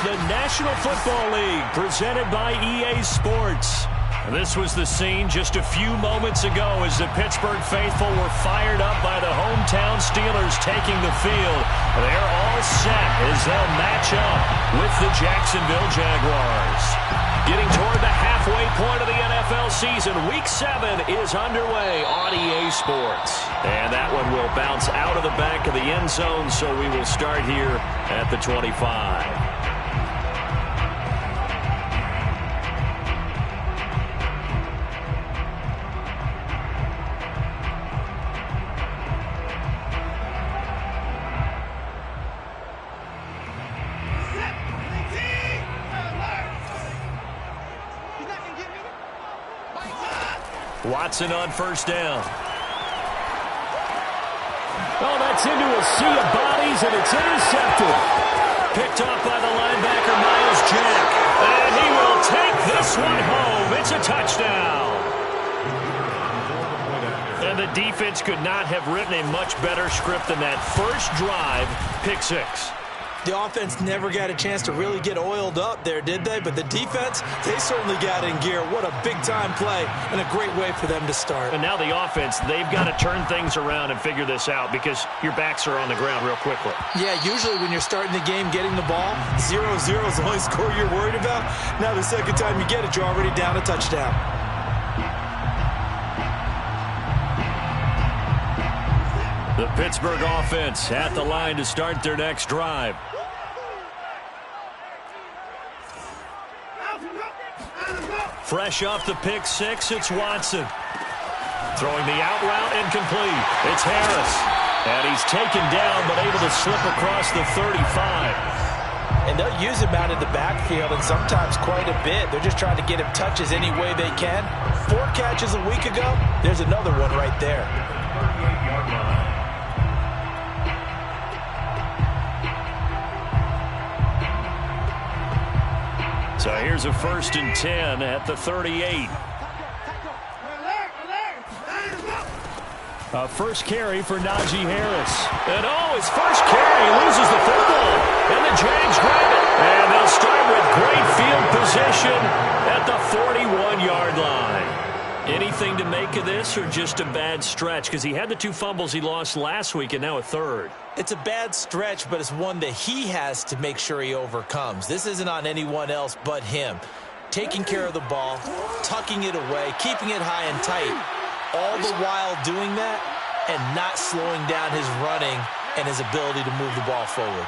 the National Football League, presented by EA Sports. This was the scene just a few moments ago as the Pittsburgh faithful were fired up by the hometown Steelers taking the field. They're all set as they'll match up with the Jacksonville Jaguars. Getting toward the halfway point of the NFL season, Week 7 is underway on EA Sports. And that one will bounce out of the back of the end zone, so we will start here at the 25. Watson on first down. Oh, that's into a sea of bodies, and it's intercepted. Picked off by the linebacker, Myles Jack. And he will take this one home. It's a touchdown. And the defense could not have written a much better script than that first drive, pick six. The offense never got a chance to really get oiled up there, did they? But the defense, they certainly got in gear. What a big-time play and a great way for them to start. And now the offense, they've got to turn things around and figure this out because your backs are on the ground real quickly. Yeah, usually when you're starting the game getting the ball, 0-0 is the only score you're worried about. Now the second time you get it, you're already down a touchdown. The Pittsburgh offense at the line to start their next drive. Fresh off the pick six, it's Watson. Throwing the out route incomplete. It's Harris. And he's taken down but able to slip across the 35. And they'll use him out in the backfield and sometimes quite a bit. They're just trying to get him touches any way they can. 4 catches a week ago. There's another one right there. So here's a 1st and 10 at the 38. A first carry for Najee Harris. And his first carry loses the football. And the Jags grab it. And they'll start with great field position at the 41-yard line. Anything to make of this or just a bad stretch? Because he had the 2 fumbles he lost last week and now a third. It's a bad stretch, but it's one that he has to make sure he overcomes. This isn't on anyone else but him. Taking care of the ball, tucking it away, keeping it high and tight, all the while doing that and not slowing down his running and his ability to move the ball forward.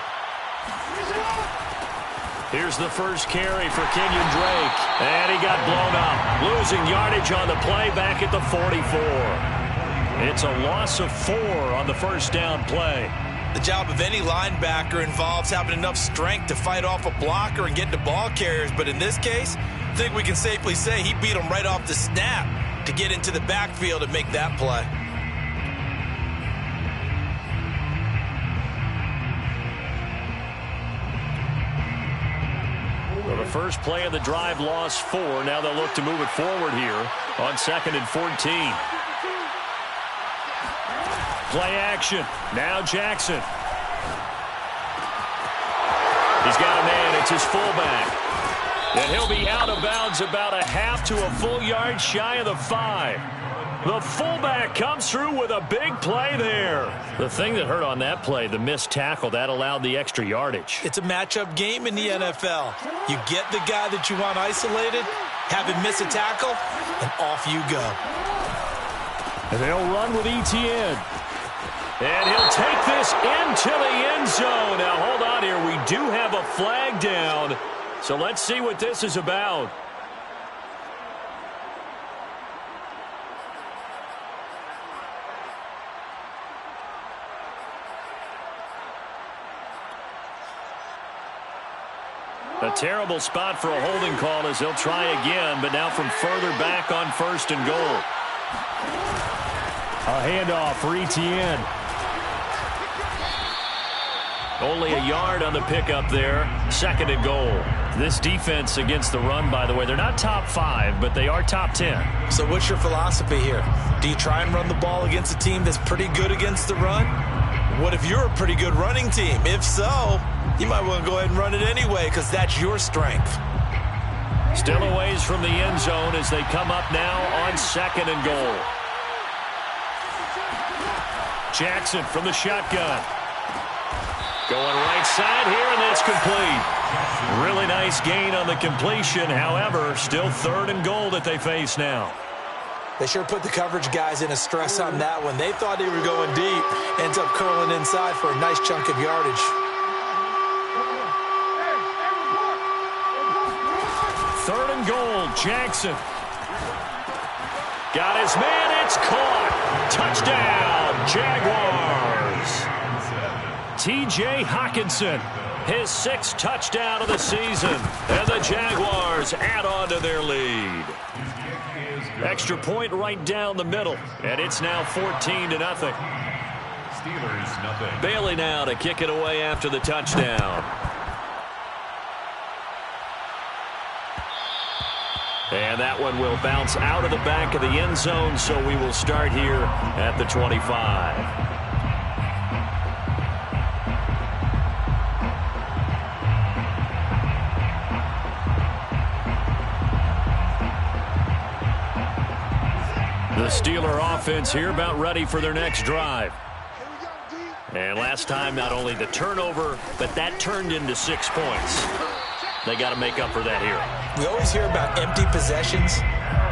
Here's the first carry for Kenyon Drake. And he got blown up. Losing yardage on the play back at the 44. It's a loss of 4 on the first down play. The job of any linebacker involves having enough strength to fight off a blocker and get to ball carriers. But in this case, I think we can safely say he beat him right off the snap to get into the backfield and make that play. Well, the first play of the drive lost 4. Now they'll look to move it forward here on 2nd and 14. Play action. Now Jackson. He's got a man. It's his fullback. And he'll be out of bounds about a half to a full yard shy of the 5. The fullback comes through with a big play there. The thing that hurt on that play, the missed tackle, that allowed the extra yardage. It's a matchup game in the NFL. You get the guy that you want isolated, have him miss a tackle, and off you go. And they'll run with Etienne. And he'll take this into the end zone. Now, hold on here. We do have a flag down. So let's see what this is about. A terrible spot for a holding call as they'll try again, but now from further back on 1st and goal. A handoff for Etienne. Only a yard on the pickup there. 2nd and goal. This defense against the run, by the way, they're not top 5, but they are top 10. So what's your philosophy here? Do you try and run the ball against a team that's pretty good against the run? What if you're a pretty good running team? If so, you might want to go ahead and run it anyway because that's your strength. Still a ways from the end zone as they come up now on 2nd and goal. Jackson from the shotgun. Going right side here, and that's complete. Really nice gain on the completion. However, still 3rd and goal that they face now. They sure put the coverage guys in a stress on that one. They thought they were going deep. Ends up curling inside for a nice chunk of yardage. 3rd and goal, Jackson. Got his man, it's caught. Touchdown, Jaguars. T.J. Hockenson, his 6th touchdown of the season. And the Jaguars add on to their lead. Extra point right down the middle. And it's now 14-0. Steelers, nothing. Bailey now to kick it away after the touchdown. And that one will bounce out of the back of the end zone, so we will start here at the 25. The Steeler offense here about ready for their next drive. And last time, not only the turnover, but that turned into 6 points. They got to make up for that here. We always hear about empty possessions,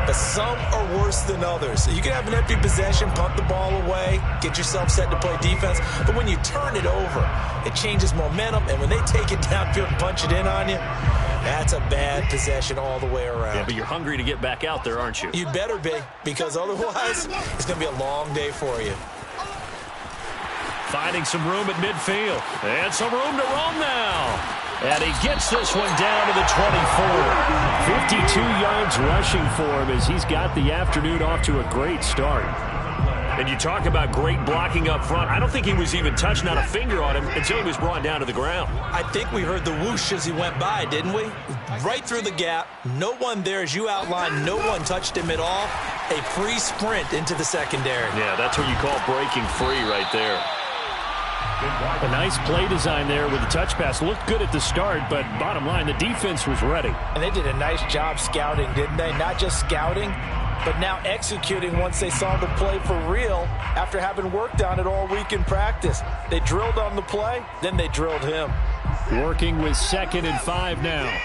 but some are worse than others. You can have an empty possession, punt the ball away, get yourself set to play defense, but when you turn it over, it changes momentum, and when they take it downfield and punch it in on you, that's a bad possession all the way around. Yeah, but you're hungry to get back out there, aren't you? You better be, because otherwise, it's going to be a long day for you. Finding some room at midfield. And some room to roam now. And he gets this one down to the 24. 52 yards rushing for him as he's got the afternoon off to a great start. And you talk about great blocking up front. I don't think he was even touched, not a finger on him, until he was brought down to the ground. I think we heard the whoosh as he went by, didn't we? Right through the gap. No one there, as you outlined. No one touched him at all. A free sprint into the secondary. Yeah, that's what you call breaking free right there. A nice play design there with the touch pass. Looked good at the start, but bottom line, the defense was ready. And they did a nice job scouting, didn't they? Not just scouting, but now executing once they saw the play for real after having worked on it all week in practice. They drilled on the play, then they drilled him. Working with 2nd and 5 now.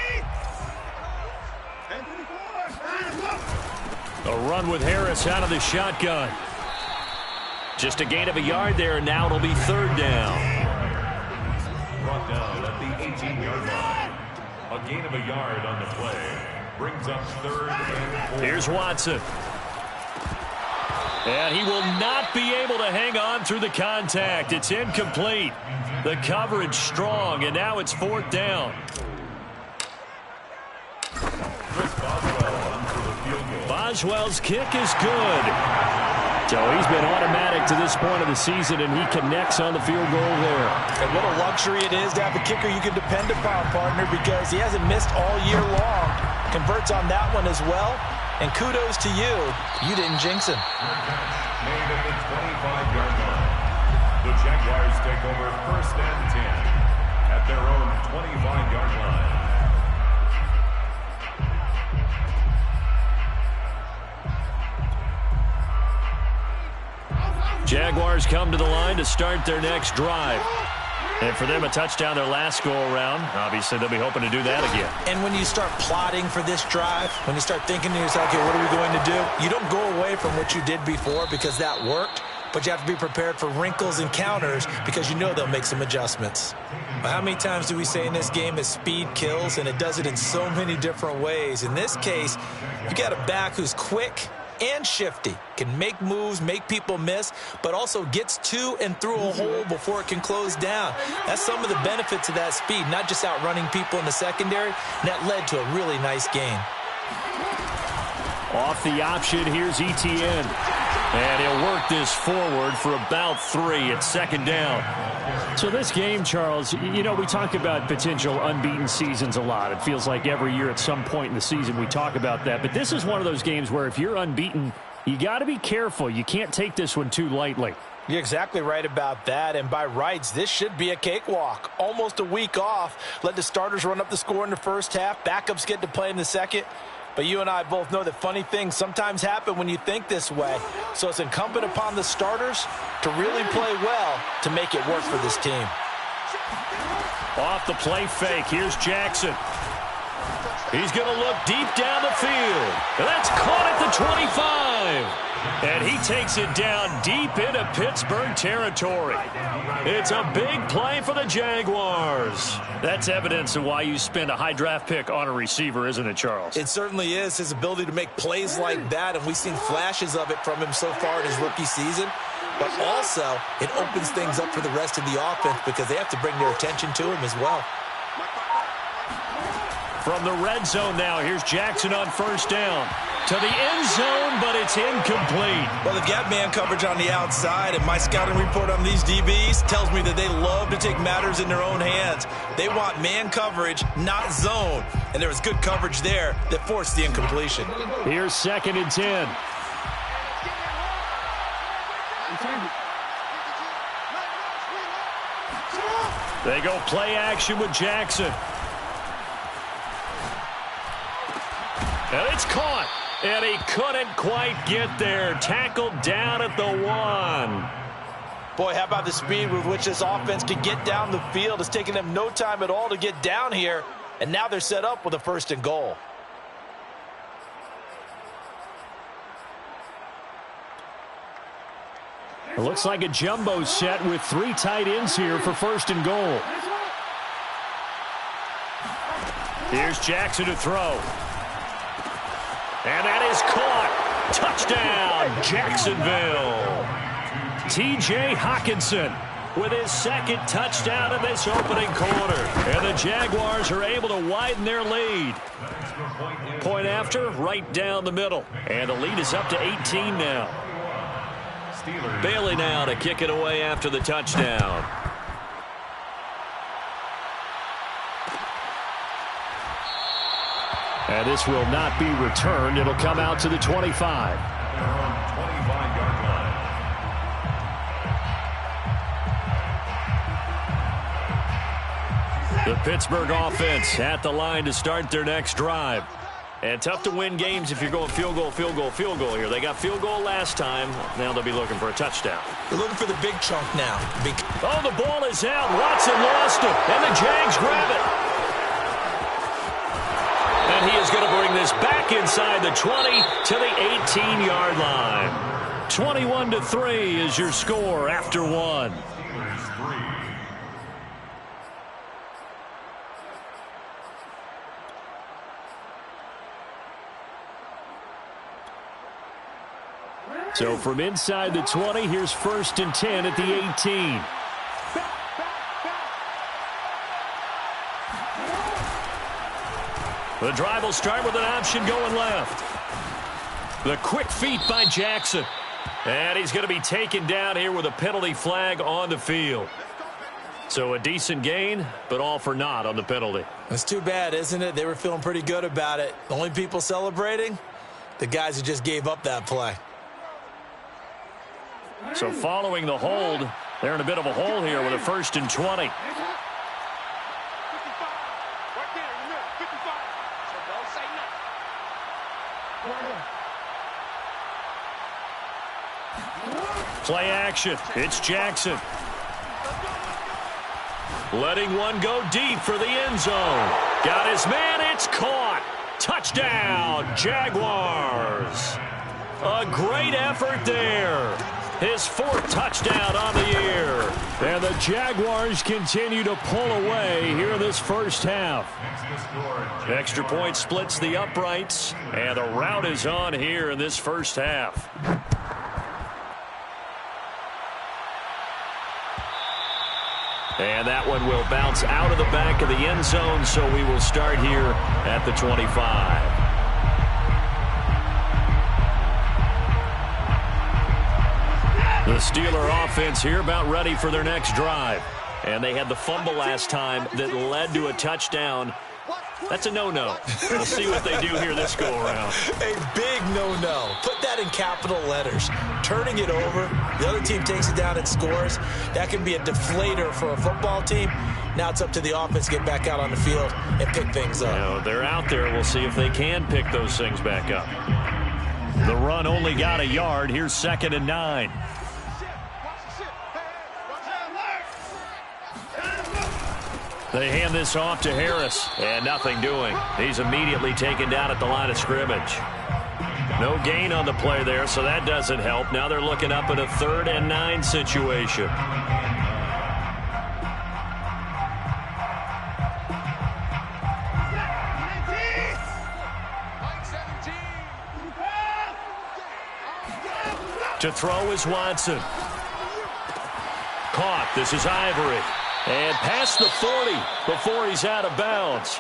A run with Harris out of the shotgun. Just a gain of a yard there, and now it'll be 3rd down. Brought down at the 18-yard line. A gain of a yard on the play. Brings up 3rd and 4. Here's Watson. And he will not be able to hang on through the contact. It's incomplete. The coverage strong, and now it's 4th down. Boswell's kick is good. So he's been automatic to this point of the season, and he connects on the field goal there. And what a luxury it is to have a kicker you can depend upon, partner, because he hasn't missed all year long. Converts on that one as well. And kudos to you. You didn't jinx him. Made at the 25-yard line. The Jaguars take over 1st and 10 at their own 25-yard line. Jaguars come to the line to start their next drive. And for them, a touchdown their last go-around. Obviously, they'll be hoping to do that again. And when you start plotting for this drive, when you start thinking to yourself, okay, what are we going to do? You don't go away from what you did before because that worked, but you have to be prepared for wrinkles and counters because you know they'll make some adjustments. But how many times do we say in this game that speed kills, and it does it in so many different ways? In this case, you got a back who's quick and shifty, can make moves, make people miss, but also gets to and through a hole before it can close down. That's some of the benefits of that speed, not just outrunning people in the secondary, and that led to a really nice gain. Off the option, here's Etienne. And he'll work this forward for about 3 at 2nd down. So this game, Charles, you know, we talk about potential unbeaten seasons a lot. It feels like every year at some point in the season we talk about that. But this is one of those games where if you're unbeaten, you got to be careful. You can't take this one too lightly. You're exactly right about that, and by rights, this should be a cakewalk. Almost a week off. Let the starters run up the score in the first half. Backups get to play in the second. But you and I both know that funny things sometimes happen when you think this way. So it's incumbent upon the starters to really play well to make it work for this team. Off the play fake, here's Jackson. He's going to look deep down the field. And that's caught at the 25. And he takes it down deep into Pittsburgh territory. It's a big play for the Jaguars. That's evidence of why you spend a high draft pick on a receiver, isn't it, Charles? It certainly is. His ability to make plays like that, and we've seen flashes of it from him so far in his rookie season. But also, it opens things up for the rest of the offense because they have to bring their attention to him as well. From the red zone now, here's Jackson on first down. To the end zone, but it's incomplete. Well, they've got man coverage on the outside, and my scouting report on these DBs tells me that they love to take matters in their own hands. They want man coverage, not zone. And there was good coverage there that forced the incompletion. Here's 2nd and 10. They go play action with Jackson. And it's caught. And he couldn't quite get there. Tackled down at the 1. Boy, how about the speed with which this offense can get down the field? It's taken them no time at all to get down here. And now they're set up with a 1st and goal. It looks like a jumbo set with 3 tight ends here for 1st and goal. Here's Jackson to throw. And that is caught. Touchdown, Jacksonville. T.J. Hockenson with his 2nd touchdown in this opening quarter. And the Jaguars are able to widen their lead. Point after, right down the middle. And the lead is up to 18 now. Bailey now to kick it away after the touchdown. And this will not be returned. It'll come out to the 25. 25-yard line. The Pittsburgh offense at the line to start their next drive. And tough to win games if you're going field goal, field goal, field goal here. They got field goal last time. Now they'll be looking for a touchdown. They're looking for the big chunk now. Oh, the ball is out. Watson lost it. And the Jags grab it. And he is going to bring this back inside the 20 to the 18-yard line. 21-3 is your score after 1. So from inside the 20, here's 1st and 10 at the 18. The drive will start with an option going left. The quick feet by Jackson. And he's going to be taken down here with a penalty flag on the field. So a decent gain, but all for naught on the penalty. It's too bad, isn't it? They were feeling pretty good about it. The only people celebrating, the guys who just gave up that play. So following the hold, they're in a bit of a hole here with a 1st and 20. Play action. It's Jackson. Letting one go deep for the end zone. Got his man. It's caught. Touchdown, Jaguars. A great effort there. His 4th touchdown on the year. And the Jaguars continue to pull away here in this first half. Extra point splits the uprights. And the rout is on here in this first half. And that one will bounce out of the back of the end zone, so we will start here at the 25. The Steeler offense here about ready for their next drive. And they had the fumble last time that led to a touchdown. That's a no-no. We'll see what they do here this go-around. A big no-no. Put that that in capital letters. Turning it over, the other team takes it down and scores. That can be a deflator for a football team. Now it's up to the offense to get back out on the field and pick things up. You know, they're out there. We'll see if they can pick those things back up. The run only got a yard. Here's 2nd and 9. They hand this off to Harris, and nothing doing. He's immediately taken down at the line of scrimmage. No gain on the play there, so that doesn't help. Now they're looking up at a 3rd and 9 situation. To throw is Watson. Caught. This is Ivory. And past the 40 before he's out of bounds.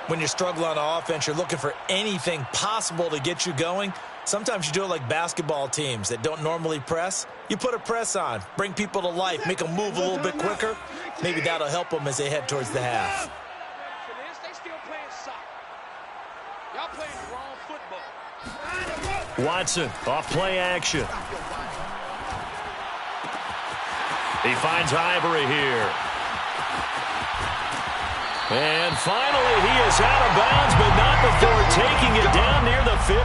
When you're struggling on offense, you're looking for anything possible to get you going. Sometimes you do it like basketball teams that don't normally press. You put a press on, bring people to life, make them move a little bit quicker. Maybe that'll help them as they head towards the half. Watson off play action. He finds Ivory here. And finally he is out of bounds, but not before taking it down near the 15.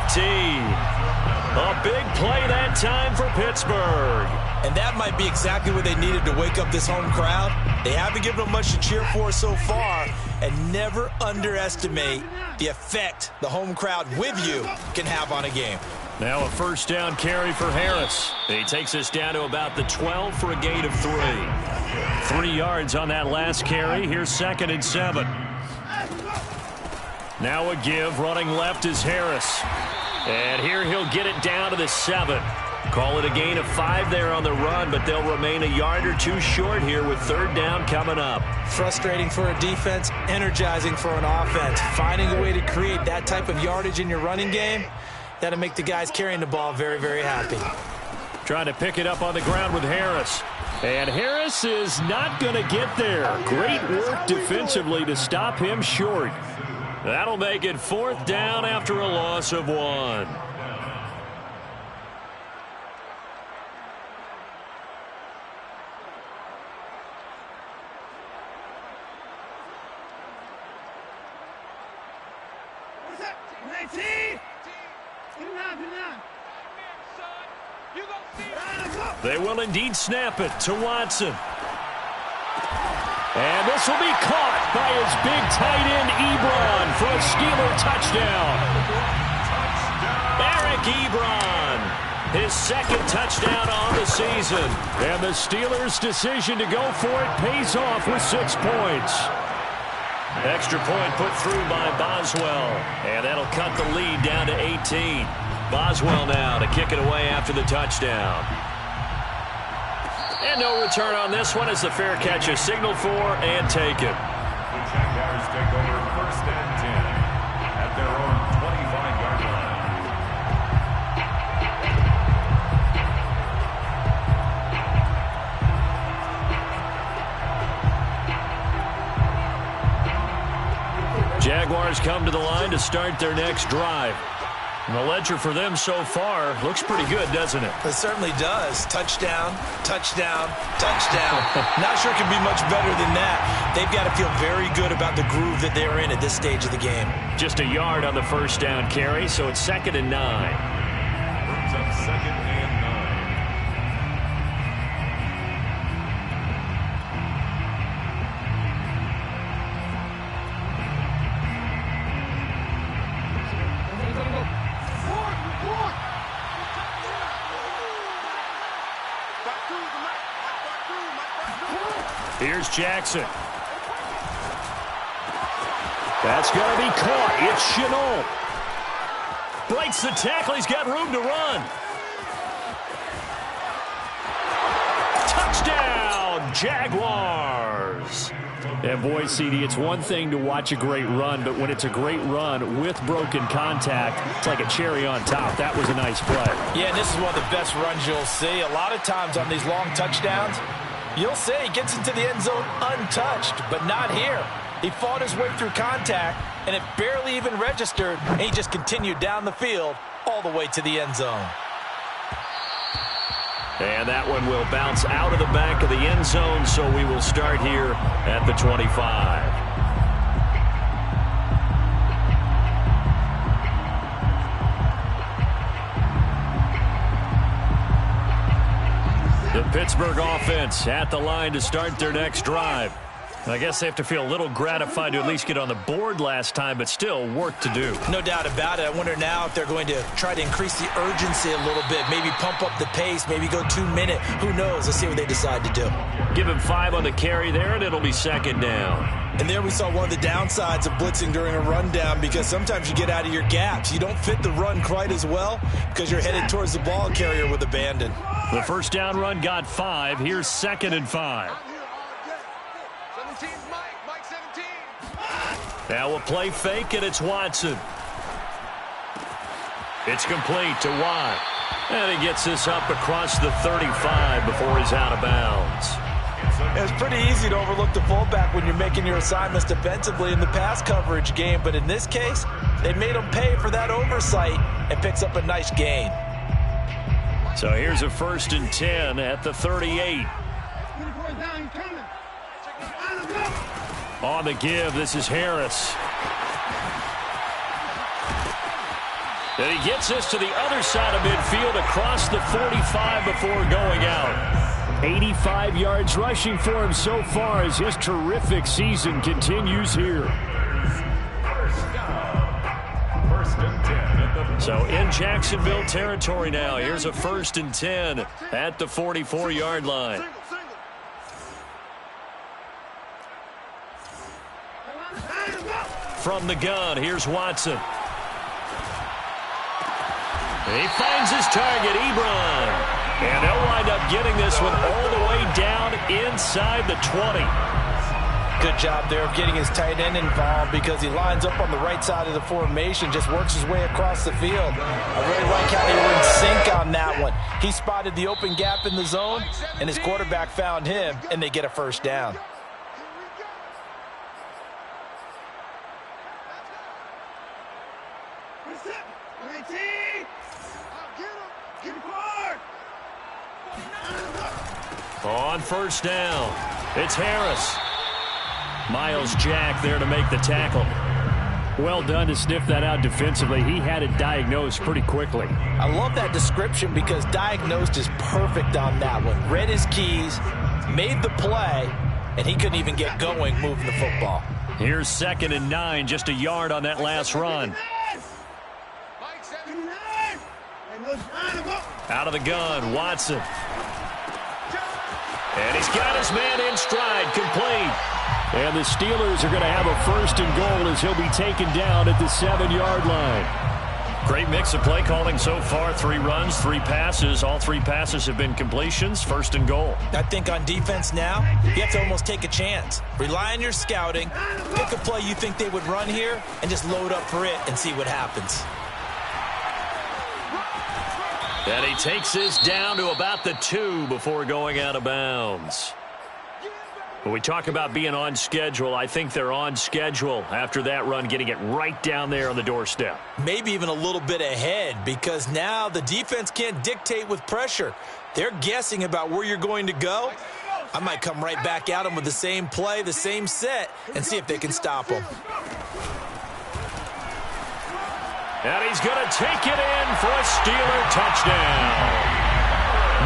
A big play that time for Pittsburgh. And that might be exactly what they needed to wake up this home crowd. They haven't given them much to cheer for so far, and never underestimate the effect the home crowd with you can have on a game. Now a 1st down carry for Harris. He takes us down to about the 12 for a gain of 3. 3 yards on that last carry. Here's 2nd and 7. Now a give. Running left is Harris. And here he'll get it down to the 7. Call it a gain of 5 there on the run, but they'll remain a yard or 2 short here with 3rd down coming up. Frustrating for a defense, energizing for an offense. Finding a way to create that type of yardage in your running game, that'll make the guys carrying the ball very, very happy. Trying to pick it up on the ground with Harris. And Harris is not going to get there. Great work defensively to stop him short. That'll make it 4th down after a loss of 1. They will indeed snap it to Watson. And this will be caught by his big tight end, Ebron, for a Steeler touchdown. Eric Ebron, his 2nd touchdown on the season. And the Steelers' decision to go for it pays off with 6 points. Extra point put through by Boswell. And that'll cut the lead down to 18. Boswell now to kick it away after the touchdown. And no return on this one as the fair catch is signaled for and taken. The Jaguars take over 1st and 10 at their own 25-yard line. Jaguars come to the line to start their next drive. And the ledger for them so far looks pretty good, doesn't it? It certainly does. Touchdown, touchdown, touchdown. Not sure it can be much better than that. They've got to feel very good about the groove that they're in at this stage of the game. Just a yard on the 1st down carry, so it's 2nd and 9. Brings up 2nd and 9. Here's Jackson. That's going to be caught. It's Shenault. Breaks the tackle. He's got room to run. Touchdown, Jaguars. And boy, CD, it's one thing to watch a great run, but when it's a great run with broken contact, it's like a cherry on top. That was a nice play. Yeah, and this is one of the best runs you'll see. A lot of times on these long touchdowns, you'll say he gets into the end zone untouched, but not here. He fought his way through contact, and it barely even registered, and he just continued down the field all the way to the end zone. And that one will bounce out of the back of the end zone, so we will start here at the 25. The Pittsburgh offense at the line to start their next drive. I guess they have to feel a little gratified to at least get on the board last time, but still work to do. No doubt about it. I wonder now if they're going to try to increase the urgency a little bit, maybe pump up the pace, maybe go 2 minute. Who knows? Let's see what they decide to do. Give him 5 on the carry there, and it'll be second down. And there we saw one of the downsides of blitzing during a rundown, because sometimes you get out of your gaps. You don't fit the run quite as well because you're headed towards the ball carrier with abandon. The first down run got 5. Here's 2nd and 5. Now a play fake, and it's Watson. It's complete to Watt. And he gets this up across the 35 before he's out of bounds. It's pretty easy to overlook the fullback when you're making your assignments defensively in the pass coverage game, but in this case, they made him pay for that oversight and picks up a nice gain. So here's a 1st and 10 at the 38. On the give, this is Harris. And he gets this to the other side of midfield across the 45 before going out. 85 yards rushing for him so far as his terrific season continues here. First and 10. So in Jacksonville territory now. Here's a 1st and 10 at the 44-yard line. From the gun, here's Watson. And he finds his target, Ebron. And they'll wind up getting this one all the way down inside the 20. Good job there of getting his tight end involved, because he lines up on the right side of the formation, just works his way across the field. I really like how they were in sync on that one. He spotted the open gap in the zone, and his quarterback found him, and they get a first down. On first down, it's Harris. Miles Jack there to make the tackle. Well done to sniff that out defensively. He had it diagnosed pretty quickly. I love that description, because diagnosed is perfect on that one. Read his keys, made the play, and he couldn't even get going moving the football. Here's 2nd and 9, just a yard on that last run. Out of the gun, Watson. And he's got his man in stride, complete. And the Steelers are going to have a 1st and goal as he'll be taken down at the 7-yard line. Great mix of play calling so far. 3 runs, 3 passes. All 3 passes have been completions. 1st and goal. I think on defense now, you have to almost take a chance. Rely on your scouting. Pick a play you think they would run here and just load up for it and see what happens. And he takes this down to about the 2 before going out of bounds. When we talk about being on schedule, I think they're on schedule after that run, getting it right down there on the doorstep. Maybe even a little bit ahead, because now the defense can't dictate with pressure. They're guessing about where you're going to go. I might come right back at them with the same play, the same set, and see if they can stop them. And he's going to take it in for a Steeler touchdown.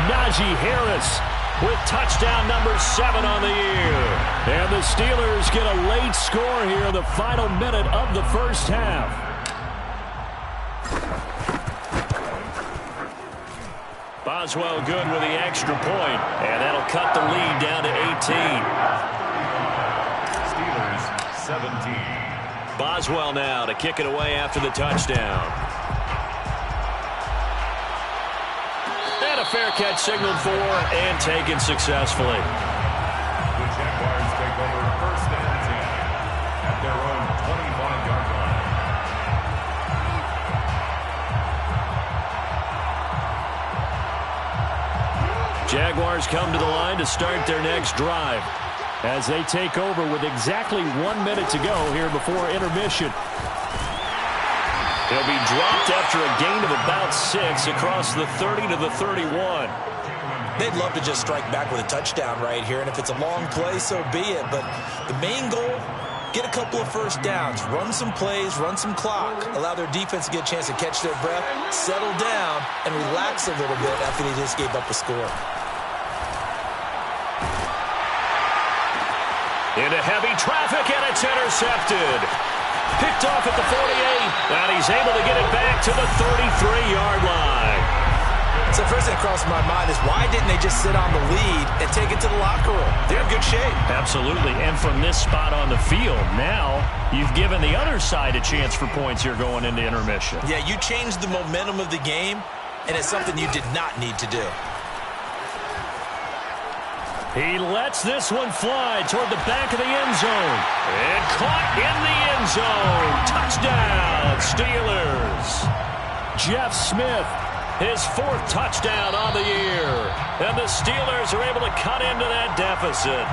Najee Harris with touchdown number 7 on the year. And the Steelers get a late score here in the final minute of the first half. Boswell good with the extra point, and that'll cut the lead down to 18. Steelers 17. Boswell now to kick it away after the touchdown. And a fair catch signaled for and taken successfully. The Jaguars take over 1st and 10 at their own 25-yard line. Jaguars come to the line to start their next drive as they take over with exactly 1 minute to go here before intermission. He'll be dropped after a gain of about 6 across the 30 to the 31. They'd love to just strike back with a touchdown right here, and if it's a long play, so be it. But the main goal, get a couple of first downs, run some plays, run some clock, allow their defense to get a chance to catch their breath, settle down, and relax a little bit after they just gave up a score. Into heavy traffic, and it's intercepted. Picked off at the 48, and he's able to get it back to the 33-yard line. So first thing that crossed my mind is why didn't they just sit on the lead and take it to the locker room? They're in good shape. Absolutely, and from this spot on the field, now you've given the other side a chance for points here going into intermission. Yeah, you changed the momentum of the game, and it's something you did not need to do. He lets this one fly toward the back of the end zone. And caught in the end zone. Touchdown, Steelers. Jeff Smith, his 4th touchdown on the year. And the Steelers are able to cut into that deficit.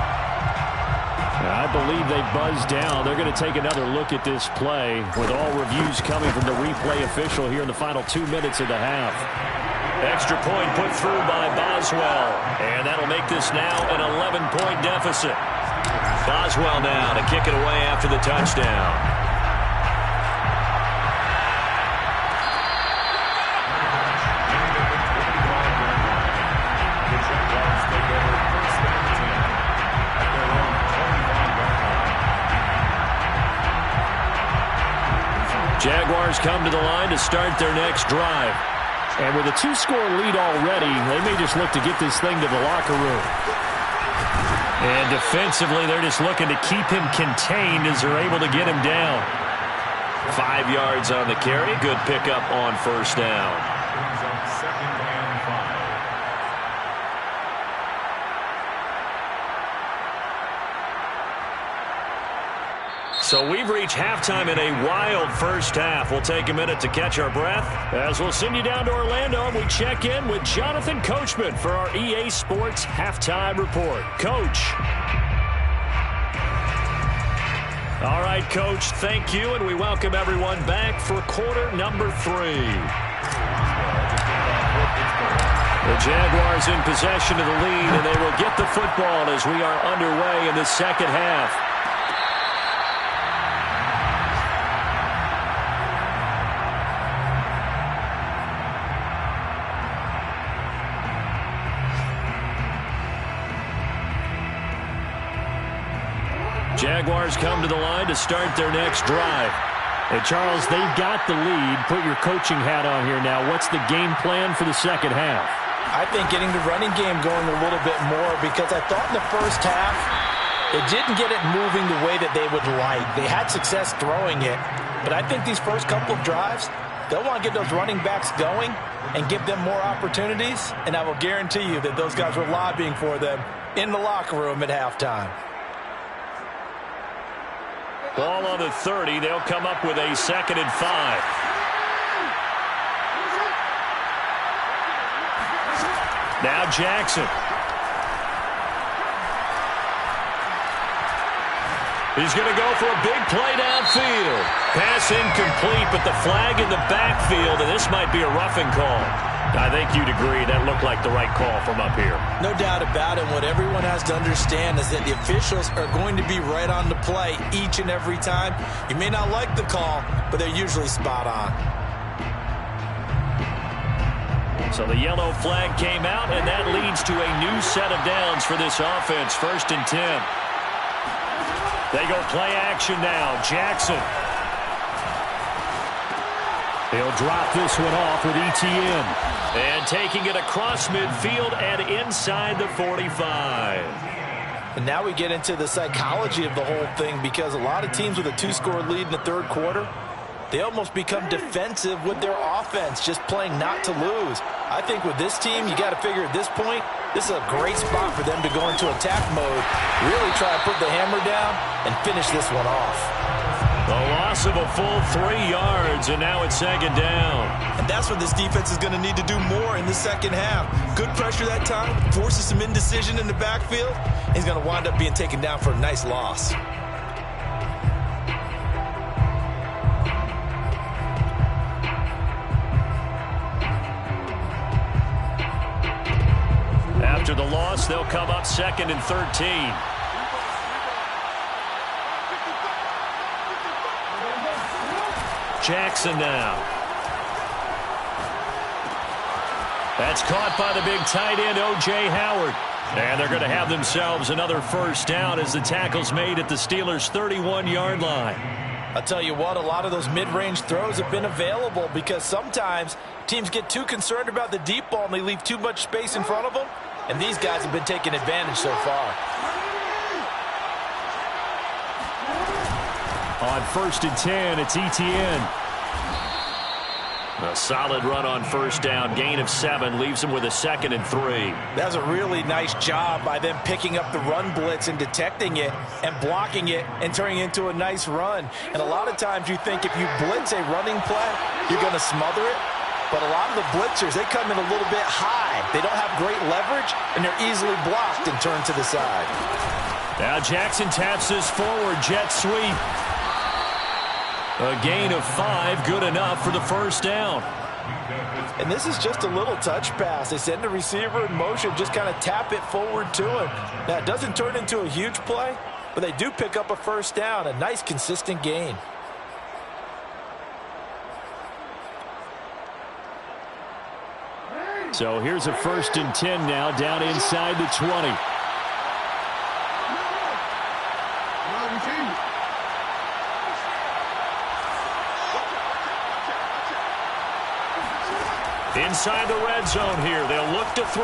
I believe they buzzed down. They're going to take another look at this play with all reviews coming from the replay official here in the final 2 minutes of the half. Extra point put through by Boswell. And that'll make this now an 11-point deficit. Boswell now to kick it away after the touchdown. Jaguars come to the line to start their next drive. And with a 2-score lead already, they may just look to get this thing to the locker room. And defensively, they're just looking to keep him contained as they're able to get him down. 5 yards on the carry. Good pickup on first down. Brings up 2nd and 5. So we've reached halftime in a wild first half. We'll take a minute to catch our breath as we'll send you down to Orlando and we check in with Jonathan Coachman for our EA Sports Halftime Report. Coach. All right, Coach, thank you, and we welcome everyone back for quarter number 3. The Jaguars in possession of the lead, and they will get the football as we are underway in the second half. Jaguars come to the line to start their next drive. And Charles, they've got the lead. Put your coaching hat on here now. What's the game plan for the second half? I think getting the running game going a little bit more, because I thought in the first half it didn't get it moving the way that they would like. They had success throwing it, but I think these first couple of drives, they'll want to get those running backs going and give them more opportunities, and I will guarantee you that those guys were lobbying for them in the locker room at halftime. Ball on the 30. They'll come up with a 2nd and 5. Now Jackson. He's going to go for a big play downfield. Pass incomplete, but the flag in the backfield, and this might be a roughing call. I think you'd agree that looked like the right call from up here. No doubt about it. What everyone has to understand is that the officials are going to be right on the play each and every time. You may not like the call, but they're usually spot on. So the yellow flag came out, and that leads to a new set of downs for this offense. 1st and 10. They go play action now. Jackson. He'll drop this one off with ETN. And taking it across midfield and inside the 45. And now we get into the psychology of the whole thing, because a lot of teams with a 2-score lead in the 3rd quarter, they almost become defensive with their offense, just playing not to lose. I think with this team, you got to figure at this point, this is a great spot for them to go into attack mode, really try to put the hammer down and finish this one off. The loss of a full 3 yards, and now it's 2nd down. And that's what this defense is going to need to do more in the second half. Good pressure that time, forces some indecision in the backfield. He's going to wind up being taken down for a nice loss. this. They'll come up 2nd and 13. Jackson now. That's caught by the big tight end, O.J. Howard. And they're going to have themselves another first down as the tackle's made at the Steelers' 31-yard line. I'll tell you what, a lot of those mid-range throws have been available because sometimes teams get too concerned about the deep ball and they leave too much space in front of them. And these guys have been taking advantage so far. On 1st and 10, it's Etienne. A solid run on first down. Gain of 7 leaves him with a 2nd and 3. That's a really nice job by them picking up the run blitz and detecting it and blocking it and turning it into a nice run. And a lot of times you think if you blitz a running play, you're going to smother it. But a lot of the blitzers, they come in a little bit high. They don't have great leverage, and they're easily blocked and turned to the side. Now Jackson taps this forward jet sweep. A gain of 5, good enough for the first down. And this is just a little touch pass. They send the receiver in motion, just kind of tap it forward to him. Now, it doesn't turn into a huge play, but they do pick up a first down, a nice, consistent gain. So here's a 1st and 10 now, down inside the 20. Inside the red zone here. They'll look to throw.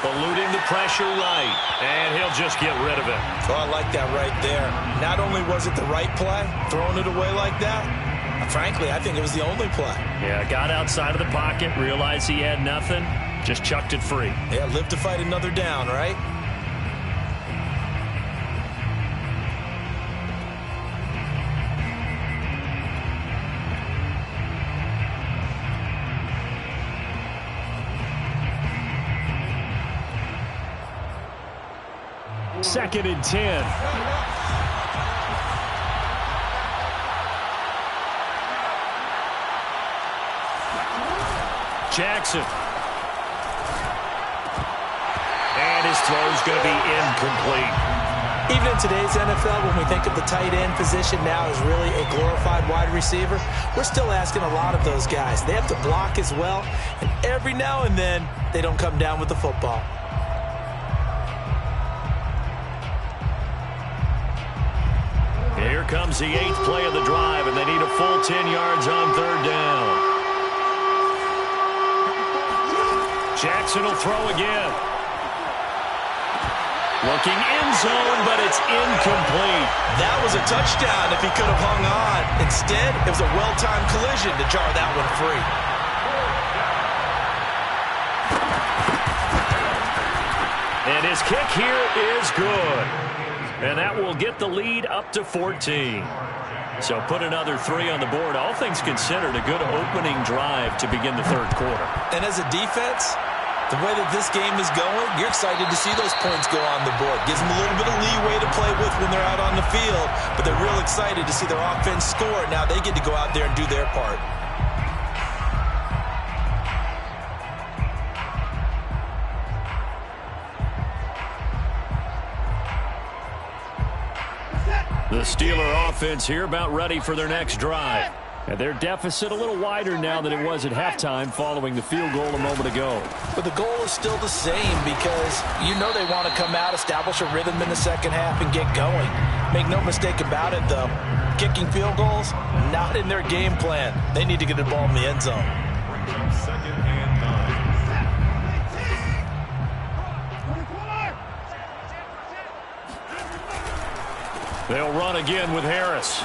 Eluding the pressure right. And he'll just get rid of it. Oh, I like that right there. Not only was it the right play, throwing it away like that, frankly, I think it was the only play. Yeah, got outside of the pocket, realized he had nothing, just chucked it free. Yeah, live to fight another down, right? Second and 10. Jackson. And his throw's going to be incomplete. Even in today's NFL, when we think of the tight end position now as really a glorified wide receiver, we're still asking a lot of those guys. They have to block as well, and every now and then, they don't come down with the football. Here comes the 8th play of the drive, and they need a full 10 yards on 3rd down. Jackson will throw again. Looking end zone, but it's incomplete. That was a touchdown if he could have hung on. Instead, it was a well-timed collision to jar that one free. And his kick here is good. And that will get the lead up to 14. So put another 3 on the board. All things considered, a good opening drive to begin the 3rd quarter. And as a defense, the way that this game is going, you're excited to see those points go on the board. Gives them a little bit of leeway to play with when they're out on the field, but they're real excited to see their offense score. Now they get to go out there and do their part. The Steeler offense here about ready for their next drive. And their deficit a little wider now than it was at halftime following the field goal a moment ago. But the goal is still the same because you know they want to come out, establish a rhythm in the second half, and get going. Make no mistake about it, though. Kicking field goals, not in their game plan. They need to get the ball in the end zone. 2nd and 9. They'll run again with Harris.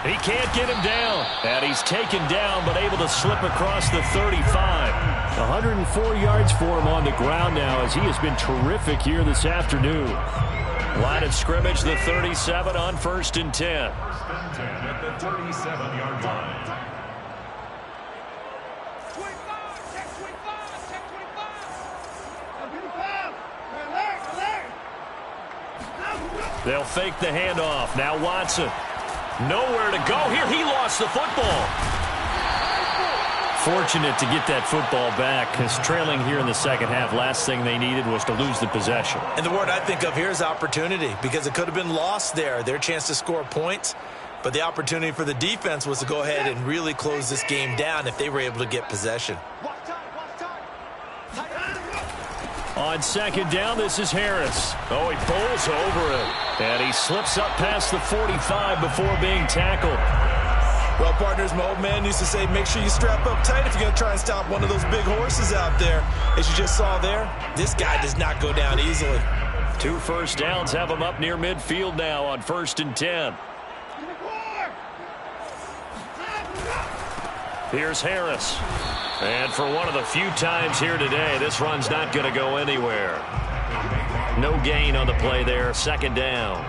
He can't get him down. And he's taken down, but able to slip across the 35. 104 yards for him on the ground now as he has been terrific here this afternoon. Line of scrimmage, the 37 on 1st and 10. 1st and 10 at the 37-yard line. They'll fake the handoff. Now Watson. Nowhere to go here. He lost the football. Fortunate to get that football back, because trailing here in the second half, last thing they needed was to lose the possession. And the word I think of here is opportunity, because it could have been lost there. Their chance to score points, but the opportunity for the defense was to go ahead and really close this game down if they were able to get possession. On second down, this is Harris. Oh, he bowls over it. And he slips up past the 45 before being tackled. Well, partners, my old man used to say, make sure you strap up tight if you're going to try and stop one of those big horses out there. As you just saw there, this guy does not go down easily. 2 first downs have him up near midfield now on 1st and 10. Here's Harris. And for one of the few times here today, this run's not going to go anywhere. No gain on the play there, 2nd down.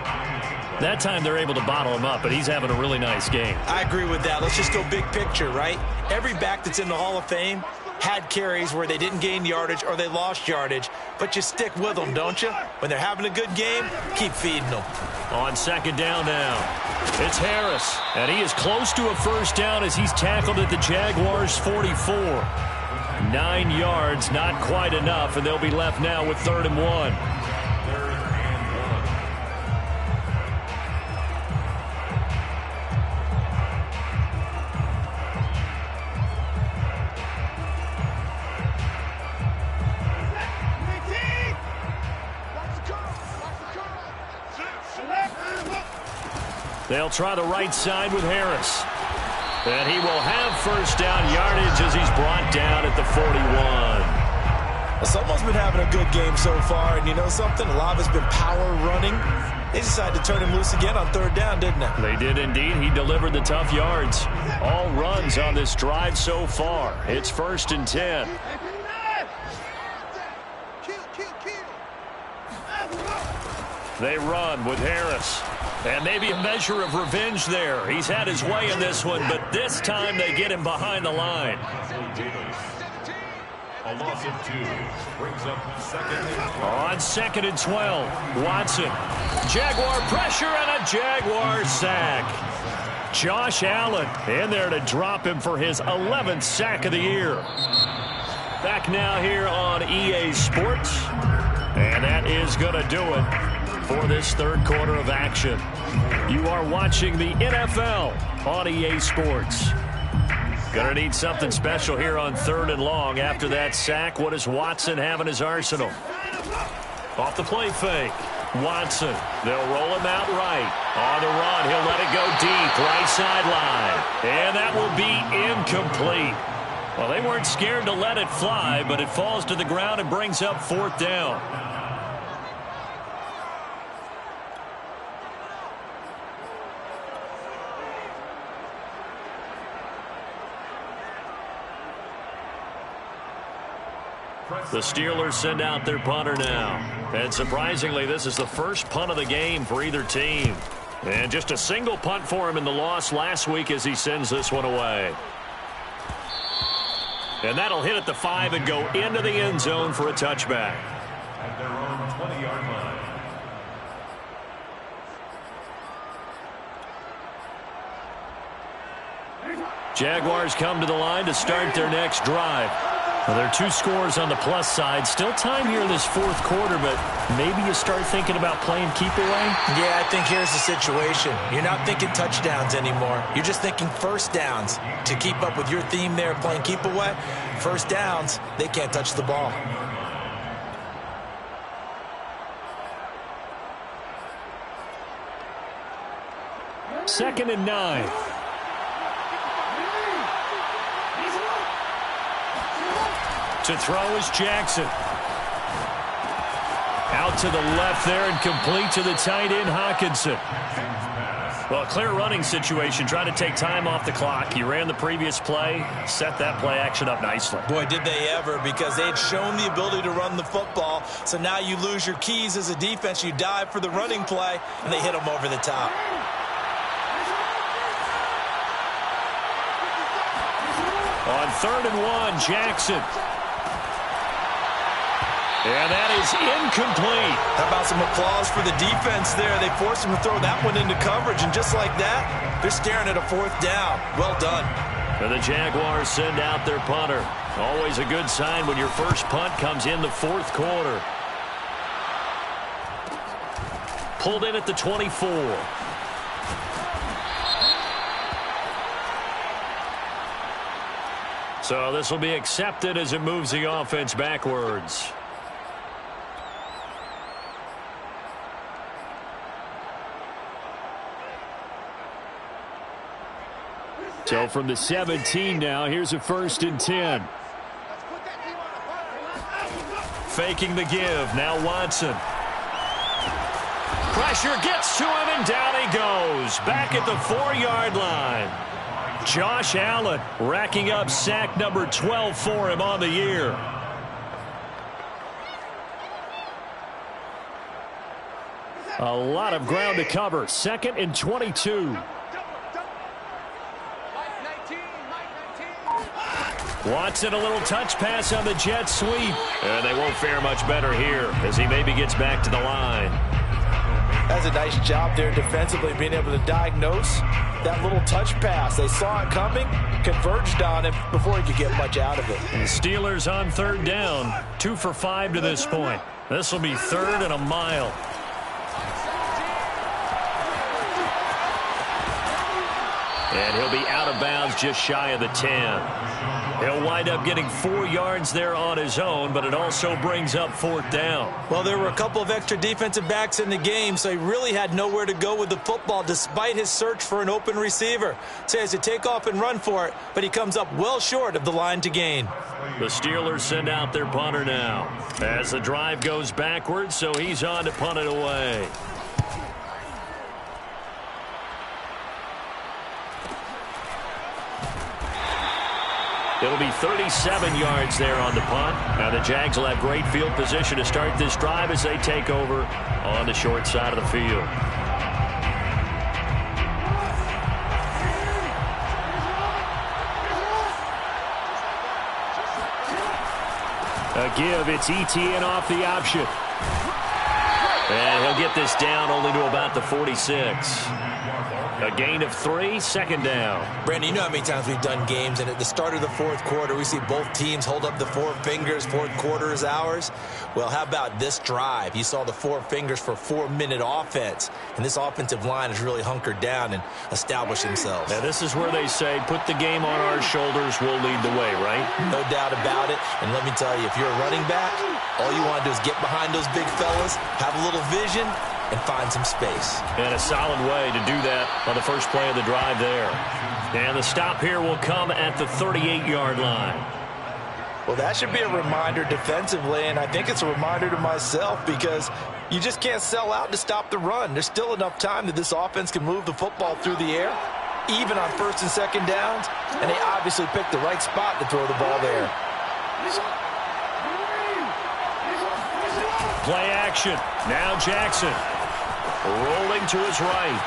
That time they're able to bottle him up, but he's having a really nice game. I agree with that. Let's just go big picture, right? Every back that's in the Hall of Fame had carries where they didn't gain yardage or they lost yardage, but you stick with them, don't you? When they're having a good game, keep feeding them. On 2nd down now, it's Harris, and he is close to a first down as he's tackled at the Jaguars' 44. 9 yards, not quite enough, and they'll be left now with 3rd and 1. They'll try the right side with Harris. And he will have first down yardage as he's brought down at the 41. Well, someone's been having a good game so far, and you know something? A lot of it's been power running. They decided to turn him loose again on 3rd down, didn't they? They did indeed. He delivered the tough yards. All runs on this drive so far. It's 1st and 10. They run with Harris. And maybe a measure of revenge there. He's had his way in this one, but this time they get him behind the line. A loss of 2 brings up 2nd and 12. On 2nd and 12, Watson. Jaguar pressure and a Jaguar sack. Josh Allen in there to drop him for his 11th sack of the year. Back now here on EA Sports. And that is going to do it for this 3rd quarter of action. You are watching the NFL on EA Sports. Gonna need something special here on 3rd and long after that sack. What does Watson have in his arsenal? Off the play fake. Watson. They'll roll him out right. On the run, he'll let it go deep. Right sideline. And that will be incomplete. Well, they weren't scared to let it fly, but it falls to the ground and brings up 4th down. The Steelers send out their punter now. And surprisingly, this is the first punt of the game for either team. And just a single punt for him in the loss last week as he sends this one away. And that'll hit at the 5 and go into the end zone for a touchback. At their own 20-yard line. Jaguars come to the line to start their next drive. Well, there are 2 scores on the plus side. Still time here in this 4th quarter, but maybe you start thinking about playing keep away? Yeah, I think here's the situation. You're not thinking touchdowns anymore. You're just thinking first downs. To keep up with your theme there, playing keep away, first downs, they can't touch the ball. Second and 9. To throw is Jackson. Out to the left there and complete to the tight end, Hockenson. Well, a clear running situation. Trying to take time off the clock. He ran the previous play, set that play action up nicely. Boy, did they ever, because they had shown the ability to run the football. So now you lose your keys as a defense. You dive for the running play, and they hit them over the top. On 3rd and 1, Jackson. And that is incomplete. How about some applause for the defense there? They forced him to throw that one into coverage, and just like that, they're staring at a 4th down. Well done. And the Jaguars send out their punter. Always a good sign when your first punt comes in the fourth quarter. Pulled in at the 24. So this will be accepted as it moves the offense backwards. So from the 17 now, here's a 1st and 10. Faking the give. Now Watson. Pressure gets to him, and down he goes. Back at the 4-yard line. Josh Allen racking up sack number 12 for him on the year. A lot of ground to cover. 2nd and 22. Watson, a little touch pass on the jet sweep. And they won't fare much better here as he maybe gets back to the line. That's a nice job there defensively, being able to diagnose that little touch pass. They saw it coming, converged on him before he could get much out of it. And the Steelers on 3rd down, 2 for 5 to this point. This will be 3rd and a mile. And he'll be out of bounds just shy of the 10. He'll wind up getting 4 yards there on his own, but it also brings up 4th down. Well, there were a couple of extra defensive backs in the game, so he really had nowhere to go with the football despite his search for an open receiver. So he has to take off and run for it, but he comes up well short of the line to gain. The Steelers send out their punter now as the drive goes backwards, so he's on to punt it away. It'll be 37 yards there on the punt. Now the Jags will have great field position to start this drive as they take over on the short side of the field. A give, it's ETN off the option. And he'll get this down only to about the 46. A gain of 3, 2nd down. Brandon, you know how many times we've done games, and at the start of the 4th quarter, we see both teams hold up the 4 fingers, 4th quarter is ours. Well, how about this drive? You saw the 4 fingers for 4-minute offense, and this offensive line has really hunkered down and established themselves. Now, this is where they say, put the game on our shoulders, we'll lead the way, right? No doubt about it, and let me tell you, if you're a running back, all you want to do is get behind those big fellas, have a little vision, and find some space. And a solid way to do that on the first play of the drive there. And the stop here will come at the 38-yard line. Well, that should be a reminder defensively, and I think it's a reminder to myself because you just can't sell out to stop the run. There's still enough time that this offense can move the football through the air, even on 1st and 2nd downs, and they obviously picked the right spot to throw the ball there. Play action. Now Jackson. Rolling to his right.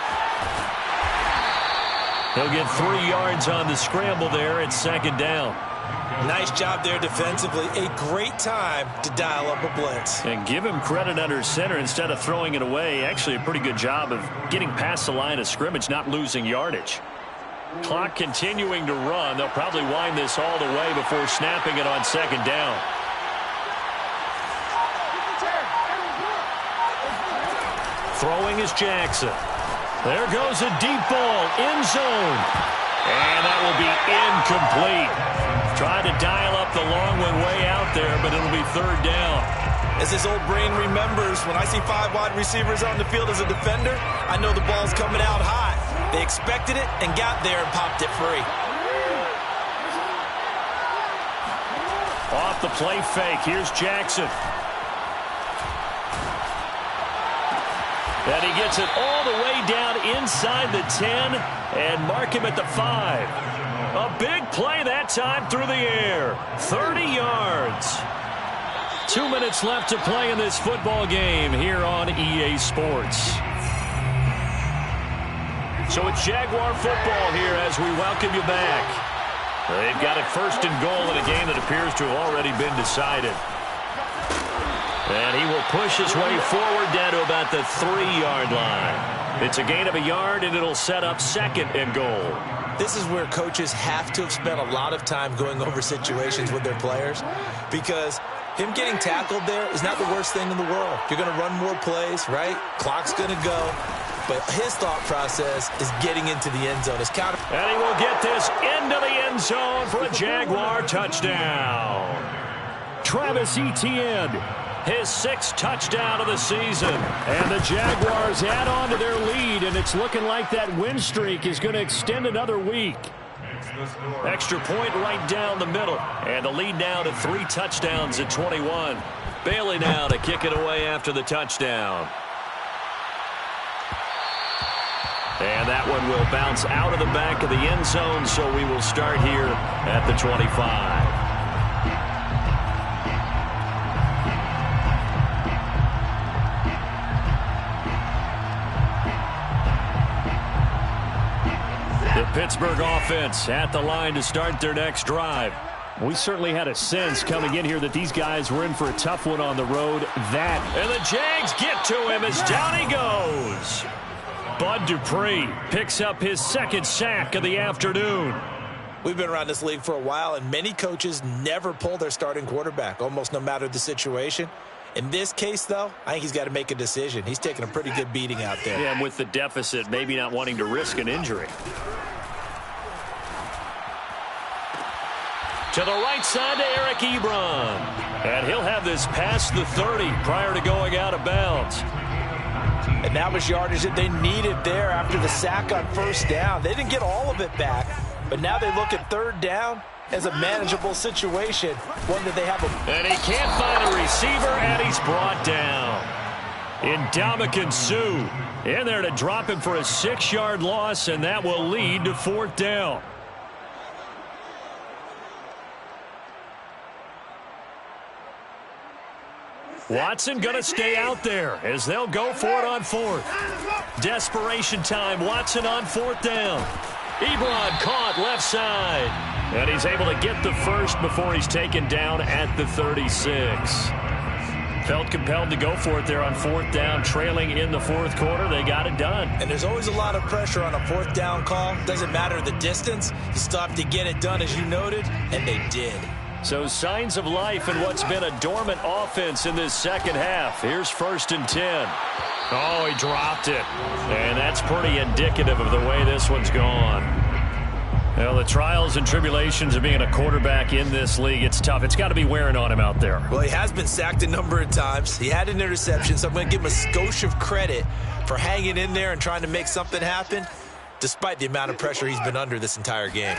He'll get 3 yards on the scramble there at 2nd down. Nice job there defensively. A great time to dial up a blitz. And give him credit under center instead of throwing it away. Actually a pretty good job of getting past the line of scrimmage, not losing yardage. Clock continuing to run. They'll probably wind this all the way before snapping it on 2nd down. Throwing is Jackson. There goes a deep ball, end zone. And that will be incomplete. Tried to dial up the long one way out there, but it'll be 3rd down. As this old brain remembers, when I see 5 wide receivers on the field as a defender, I know the ball's coming out hot. They expected it and got there and popped it free. Off the play fake, here's Jackson. And he gets it all the way down inside the 10 and mark him at the 5. A big play that time through the air. 30 yards. 2 minutes left to play in this football game here on EA Sports. So it's Jaguar football here as we welcome you back. They've got it 1st and goal in a game that appears to have already been decided. And he will push his way forward down to about the 3-yard line. It's a gain of a yard, and it'll set up 2nd and goal. This is where coaches have to have spent a lot of time going over situations with their players, because him getting tackled there is not the worst thing in the world. You're going to run more plays, right? Clock's going to go. But his thought process is getting into the end zone. And he will get this into the end zone for a Jaguar touchdown. Travis Etienne, his 6th touchdown of the season. And the Jaguars add on to their lead, and it's looking like that win streak is going to extend another week. Extra point right down the middle. And the lead now to 3 touchdowns at 21. Bailey now to kick it away after the touchdown. And that one will bounce out of the back of the end zone, so we will start here at the 25. The Pittsburgh offense at the line to start their next drive. We certainly had a sense coming in here that these guys were in for a tough one on the road. And the Jags get to him as down he goes. Bud Dupree picks up his 2nd sack of the afternoon. We've been around this league for a while, and many coaches never pull their starting quarterback, almost no matter the situation. In this case, though, I think he's got to make a decision. He's taking a pretty good beating out there. Yeah, and with the deficit, maybe not wanting to risk an injury. To the right side to Eric Ebron. And he'll have this past the 30 prior to going out of bounds. And that was yardage that they needed there after the sack on 1st down. They didn't get all of it back, but now they look at 3rd down as a manageable situation, one that they have And he can't find a receiver, and he's brought down. Ndamukong Suh in there to drop him for a 6-yard loss, and that will lead to 4th down. Watson going to stay out there as they'll go for it on 4th. Desperation time. Watson on 4th down. Ebron caught left side. And he's able to get the first before he's taken down at the 36. Felt compelled to go for it there on 4th down, trailing in the 4th quarter. They got it done. And there's always a lot of pressure on a 4th down call. Doesn't matter the distance. You still have to get it done, as you noted, and they did. So signs of life in what's been a dormant offense in this 2nd half. Here's 1st and 10. Oh, he dropped it. And that's pretty indicative of the way this one's gone. Well, the trials and tribulations of being a quarterback in this league, it's tough. It's got to be wearing on him out there. Well, he has been sacked a number of times. He had an interception, so I'm going to give him a skosh of credit for hanging in there and trying to make something happen, despite the amount of pressure he's been under this entire game.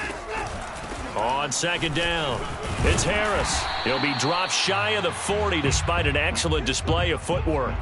On 2nd down, it's Harris. He'll be dropped shy of the 40 despite an excellent display of footwork.